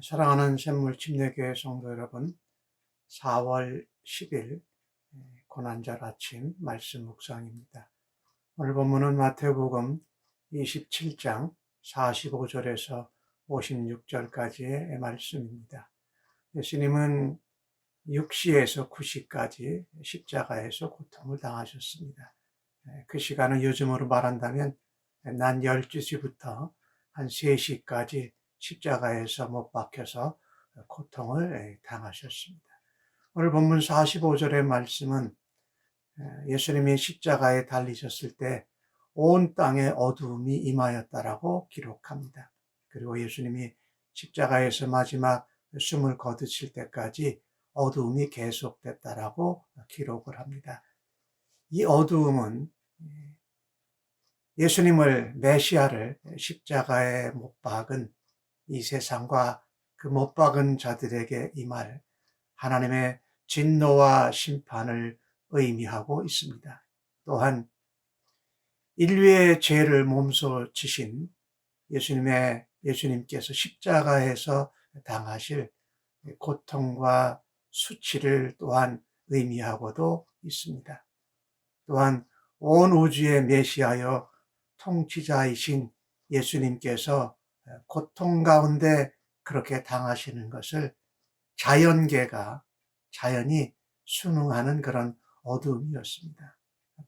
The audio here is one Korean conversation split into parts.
사랑하는 샘물 침례교회 성도 여러분, 4월 10일 고난절 아침 말씀 묵상입니다. 오늘 본문은 마태복음 27장 45절에서 56절까지의 말씀입니다. 예수님은 6시에서 9시까지 십자가에서 고통을 당하셨습니다. 그 시간은 요즘으로 말한다면 낮 12시부터 한 3시까지 십자가에서 못 박혀서 고통을 당하셨습니다. 오늘 본문 45절의 말씀은 예수님이 십자가에 달리셨을 때 온 땅에 어두움이 임하였다라고 기록합니다. 그리고 예수님이 십자가에서 마지막 숨을 거두실 때까지 어두움이 계속됐다라고 기록을 합니다. 이 어두움은 예수님을 메시아를 십자가에 못 박은 이 세상과 그 못 박은 자들에게 임할 하나님의 진노와 심판을 의미하고 있습니다. 또한 인류의 죄를 몸소 지신 예수님께서 십자가에서 당하실 고통과 수치를 또한 의미하고도 있습니다. 또한 온 우주의 메시아여 통치자이신 예수님께서 고통 가운데 그렇게 당하시는 것을 자연이 순응하는 그런 어둠이었습니다.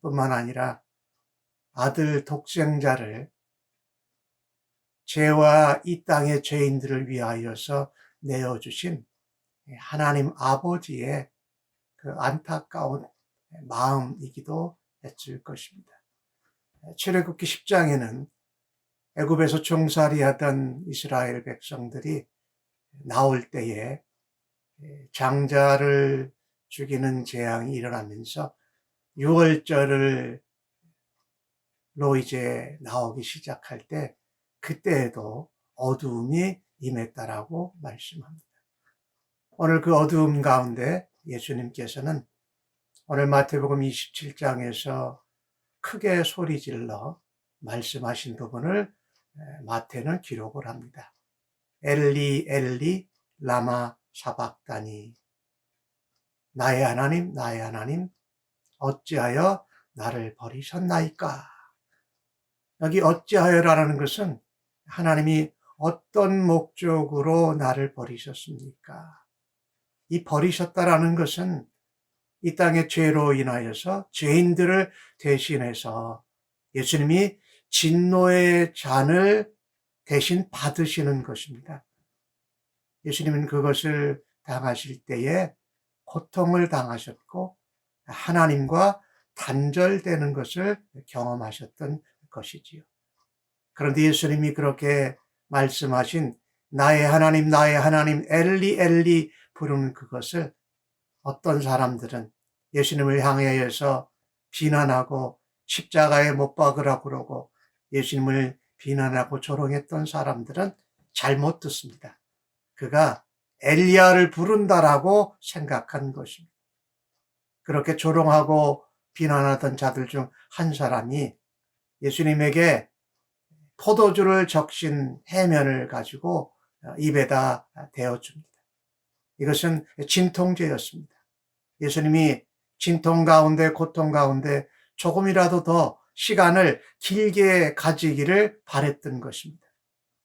뿐만 아니라 아들 독생자를 죄와 이 땅의 죄인들을 위하여서 내어주신 하나님 아버지의 그 안타까운 마음이기도 했을 것입니다. 출애굽기 10장에는 애굽에서 종살이하던 이스라엘 백성들이 나올 때에 장자를 죽이는 재앙이 일어나면서 6월절로 이제 나오기 시작할 때 그때에도 어두움이 임했다라고 말씀합니다. 오늘 그 어두움 가운데 예수님께서는 오늘 마태복음 27장에서 크게 소리질러 말씀하신 부분을 마태는 기록을 합니다. 엘리 엘리 라마 사박다니, 나의 하나님 어찌하여 나를 버리셨나이까. 여기 어찌하여라는 것은 하나님이 어떤 목적으로 나를 버리셨습니까? 이 버리셨다라는 것은 이 땅의 죄로 인하여서 죄인들을 대신해서 예수님이 진노의 잔을 대신 받으시는 것입니다. 예수님은 그것을 당하실 때에 고통을 당하셨고 하나님과 단절되는 것을 경험하셨던 것이지요. 그런데 예수님이 그렇게 말씀하신 나의 하나님 엘리 엘리 부르는 그것을 어떤 사람들은 예수님을 향하여서 비난하고 십자가에 못 박으라고 그러고 예수님을 비난하고 조롱했던 사람들은 잘못 듣습니다. 그가 엘리야를 부른다라고 생각한 것입니다. 그렇게 조롱하고 비난하던 자들 중 한 사람이 예수님에게 포도주를 적신 해면을 가지고 입에다 대어줍니다. 이것은 진통제였습니다. 예수님이 진통 가운데 고통 가운데 조금이라도 더 시간을 길게 가지기를 바랬던 것입니다.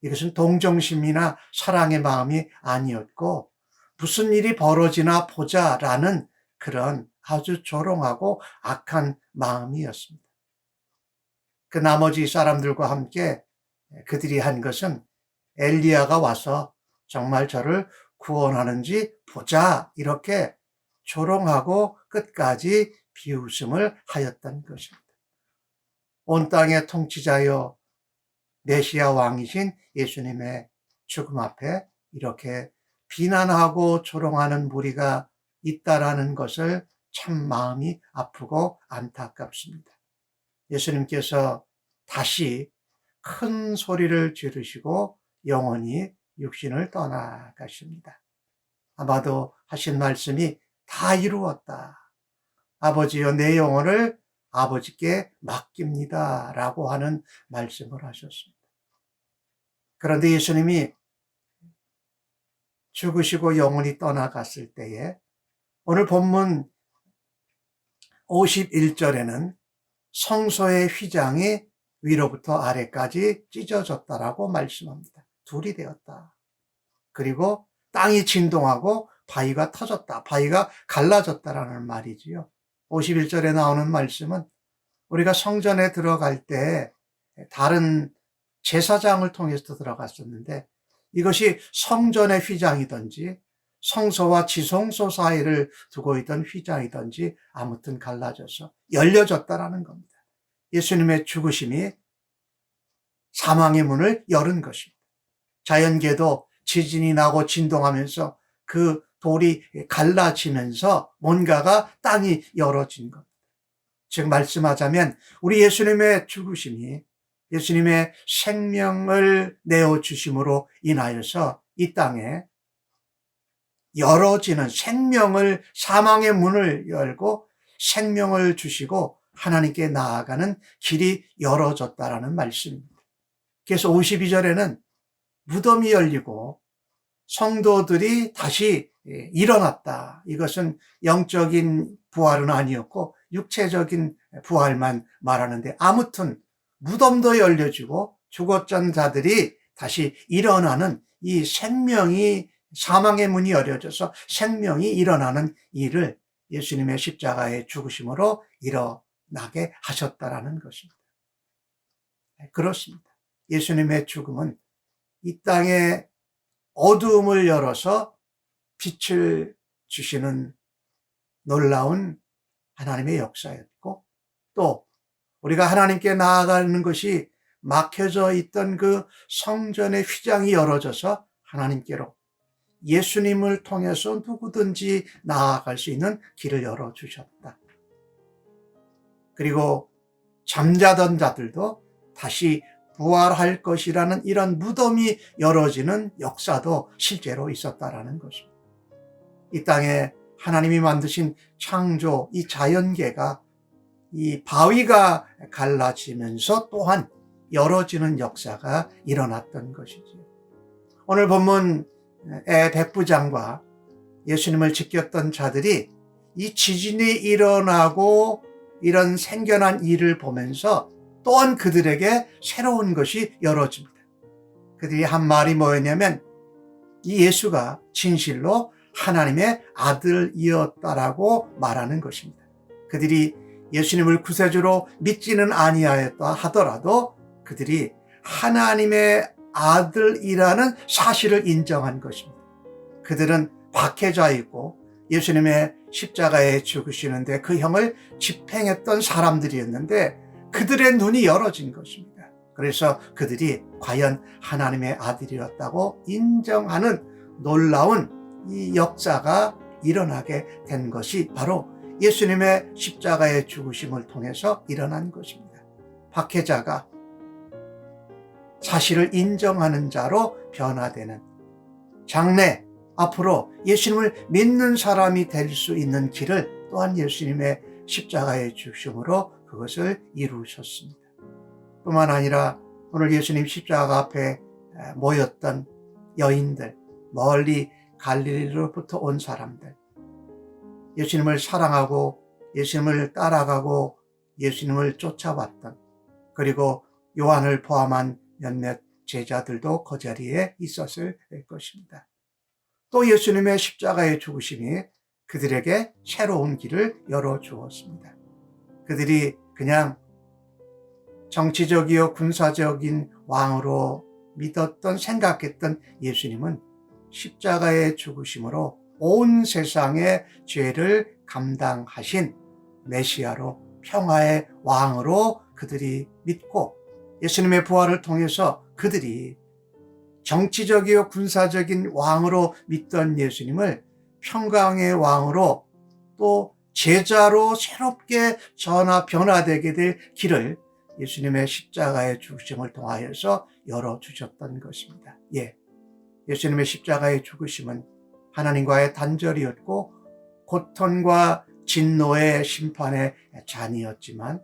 이것은 동정심이나 사랑의 마음이 아니었고 무슨 일이 벌어지나 보자라는 그런 아주 조롱하고 악한 마음이었습니다. 그 나머지 사람들과 함께 그들이 한 것은 엘리야가 와서 정말 저를 구원하는지 보자 이렇게 조롱하고 끝까지 비웃음을 하였던 것입니다. 온 땅의 통치자여 메시아 왕이신 예수님의 죽음 앞에 이렇게 비난하고 조롱하는 무리가 있다라는 것을 참 마음이 아프고 안타깝습니다. 예수님께서 다시 큰 소리를 지르시고 영원히 육신을 떠나가십니다. 아마도 하신 말씀이 다 이루었다. 아버지여 내 영혼을 아버지께 맡깁니다 라고 하는 말씀을 하셨습니다. 그런데 예수님이 죽으시고 영혼이 떠나갔을 때에 오늘 본문 51절에는 성소의 휘장이 위로부터 아래까지 찢어졌다라고 말씀합니다. 둘이 되었다. 그리고 땅이 진동하고 바위가 터졌다. 바위가 갈라졌다라는 말이지요. 51절에 나오는 말씀은 우리가 성전에 들어갈 때 다른 제사장을 통해서 들어갔었는데 이것이 성전의 휘장이든지 성소와 지성소 사이를 두고 있던 휘장이든지 아무튼 갈라져서 열려졌다라는 겁니다. 예수님의 죽으심이 사망의 문을 열은 것입니다. 자연계도 지진이 나고 진동하면서 그 돌이 갈라지면서 뭔가가 땅이 열어진 겁니다. 즉 말씀하자면 우리 예수님의 죽으심이 예수님의 생명을 내어주심으로 인하여서 이 땅에 열어지는 생명을, 사망의 문을 열고 생명을 주시고 하나님께 나아가는 길이 열어졌다라는 말씀입니다. 그래서 52절에는 무덤이 열리고 성도들이 다시 일어났다. 이것은 영적인 부활은 아니었고 육체적인 부활만 말하는데 아무튼 무덤도 열려지고 죽었던 자들이 다시 일어나는 이 생명이 사망의 문이 열려져서 생명이 일어나는 일을 예수님의 십자가의 죽으심으로 일어나게 하셨다라는 것입니다. 그렇습니다. 예수님의 죽음은 이 땅에 어두움을 열어서 빛을 주시는 놀라운 하나님의 역사였고 또 우리가 하나님께 나아가는 것이 막혀져 있던 그 성전의 휘장이 열어져서 하나님께로 예수님을 통해서 누구든지 나아갈 수 있는 길을 열어주셨다. 그리고 잠자던 자들도 다시 부활할 것이라는 이런 무덤이 열어지는 역사도 실제로 있었다라는 것입니다. 이 땅에 하나님이 만드신 창조, 이 자연계가 이 바위가 갈라지면서 또한 열어지는 역사가 일어났던 것이지요. 오늘 본문의 백부장과 예수님을 지켰던 자들이 이 지진이 일어나고 이런 생겨난 일을 보면서 또한 그들에게 새로운 것이 열어집니다. 그들이 한 말이 뭐였냐면 이 예수가 진실로 하나님의 아들이었다라고 말하는 것입니다. 그들이 예수님을 구세주로 믿지는 아니하였다 하더라도 그들이 하나님의 아들이라는 사실을 인정한 것입니다. 그들은 박해자이고 예수님의 십자가에 죽으시는데 그 형을 집행했던 사람들이었는데 그들의 눈이 열어진 것입니다. 그래서 그들이 과연 하나님의 아들이었다고 인정하는 놀라운 이 역사가 일어나게 된 것이 바로 예수님의 십자가의 죽으심을 통해서 일어난 것입니다. 박해자가 사실을 인정하는 자로 변화되는 장래 앞으로 예수님을 믿는 사람이 될 수 있는 길을 또한 예수님의 십자가의 죽으심으로 그것을 이루셨습니다. 뿐만 아니라 오늘 예수님 십자가 앞에 모였던 여인들, 멀리 갈릴리로부터 온 사람들, 예수님을 사랑하고 예수님을 따라가고 예수님을 쫓아왔던 그리고 요한을 포함한 몇몇 제자들도 그 자리에 있었을 것입니다. 또 예수님의 십자가의 죽으심이 그들에게 새로운 길을 열어주었습니다. 그들이 그냥 정치적이요 군사적인 왕으로 믿었던 생각했던 예수님은 십자가의 죽으심으로 온 세상의 죄를 감당하신 메시아로 평화의 왕으로 그들이 믿고 예수님의 부활을 통해서 그들이 정치적이요 군사적인 왕으로 믿던 예수님을 평강의 왕으로 또 제자로 새롭게 변화되게 될 길을 예수님의 십자가의 죽으심을 통하여서 열어주셨던 것입니다. 예수님의 십자가의 죽으심은 하나님과의 단절이었고 고통과 진노의 심판의 잔이었지만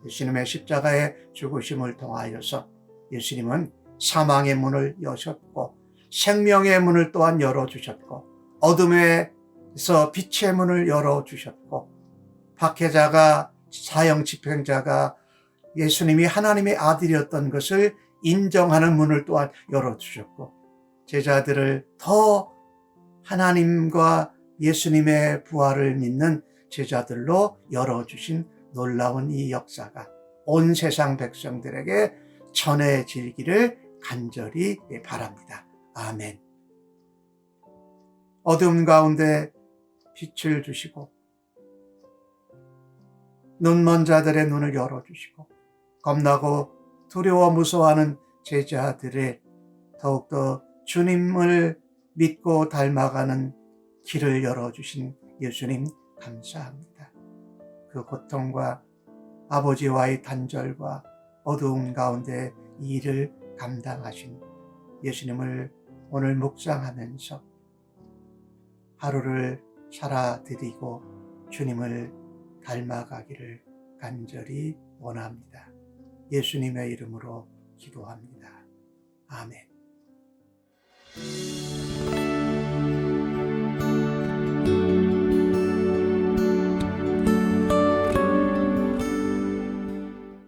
예수님의 십자가의 죽으심을 통하여서 예수님은 사망의 문을 여셨고 생명의 문을 또한 열어주셨고 어둠에서 빛의 문을 열어주셨고 박해자가 사형 집행자가 예수님이 하나님의 아들이었던 것을 인정하는 문을 또한 열어주셨고 제자들을 더 하나님과 예수님의 부활을 믿는 제자들로 열어주신 놀라운 이 역사가 온 세상 백성들에게 전해지기를 간절히 바랍니다. 아멘. 어둠 가운데 빛을 주시고 눈먼 자들의 눈을 열어주시고 겁나고 두려워 무서워하는 제자들의 더욱더 주님을 믿고 닮아가는 길을 열어주신 예수님 감사합니다. 그 고통과 아버지와의 단절과 어두운 가운데 이 일을 감당하신 예수님을 오늘 묵상하면서 하루를 살아드리고 주님을 닮아가기를 간절히 원합니다. 예수님의 이름으로 기도합니다. 아멘.